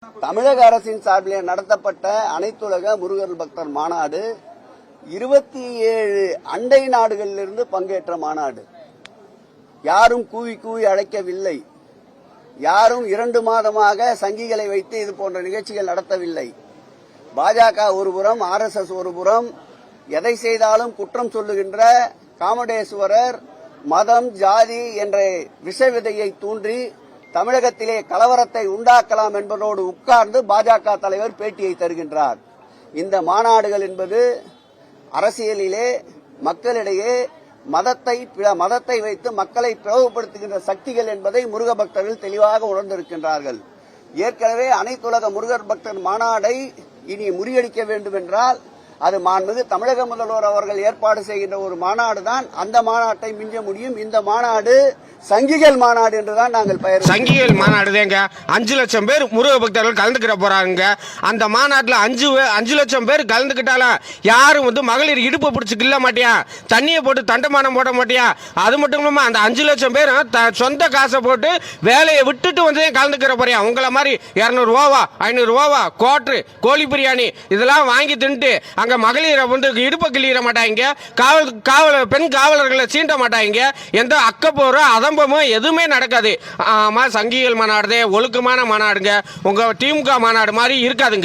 தமிழக அரசின் சார்பில் நடத்தப்பட்ட அனைத்துலக முருகர் பக்தர் மாநாடு 27 அண்டை நாடுகளிலிருந்து பங்கேற்ற மாநாடு. யாரும் கூவி கூவி அழைக்கவில்லை. யாரும் 2 மாதமாக சங்கிகளை வைத்து இது போன்ற நிகழ்ச்சிகள் நடத்தவில்லை. பாஜக ஒருபுறம், RSS ஒருபுறம், எதை செய்தாலும் குற்றம் சொல்லுகின்ற காமடேஸ்வரர் மதம் ஜாதி என்ற விஷ விதையை தூண்டி தமிழகத்திலே கலவரத்தை உண்டாக்கலாம் என்பதோடு உட்கார்ந்து பாஜக தலைவர் பேட்டியை தருகின்றார். இந்த மாநாடுகள் என்பது அரசியலிலே மக்களிடையே மதத்தை வைத்து மக்களை பிளவுபடுத்துகின்ற சக்திகள் என்பதை முருக பக்தர்கள் தெளிவாக உணர்ந்திருக்கின்றார்கள். ஏற்கனவே அனைத்துலக முருகர் பக்தர் மாநாடை இனி முறியடிக்க வேண்டும் என்றால் அது மாண்புமிகு தமிழக முதல்வர் அவர்கள் ஏற்பாடு செய்கின்ற ஒரு மாநாடு தான் அந்த மாநாட்டை மிஞ்ச முடியும். இந்த மாநாடு சங்கிகள் மாநாடு என்றுதான் நாங்கள் பெயர். சங்கிகள் மாநாடு தேங்க 5 லட்சம் பேர் முருக பக்தர்கள் கலந்துக்கிற போறாங்க. அந்த மாநாட்டில் 5 லட்சம் பேர் கலந்துக்கிட்டாலும் யாரும் மகளிர் இடுப்பு பிடிச்சி கிள்ள மாட்டியா, தண்ணியை போட்டு தண்டமானம் போட மாட்டியா. அது மட்டும் இல்லாம அந்த 5 லட்சம் பேரும் சொந்த காசை போட்டு வேலையை விட்டுட்டு கலந்துக்கிற போறியா. உங்களை மாதிரி 200 ரூபாவா 500 ரூபாவா கோட்டு கோழி பிரியாணி இதெல்லாம் வாங்கி தின்ட்டு அங்க மகளிரை இடுப்பை கிள்ளிட மாட்டாங்க. பெண் காவலர்களை சீண்ட மாட்டாங்க. எந்த அக்கப்போரோ அதம்பமோ எதுவுமே நடக்காது. ஆமா, சங்கிகள் மாநாடு ஒழுக்கமான மாநாடுங்க. உங்க திமுக மாநாடு மாதிரி இருக்காதுங்க.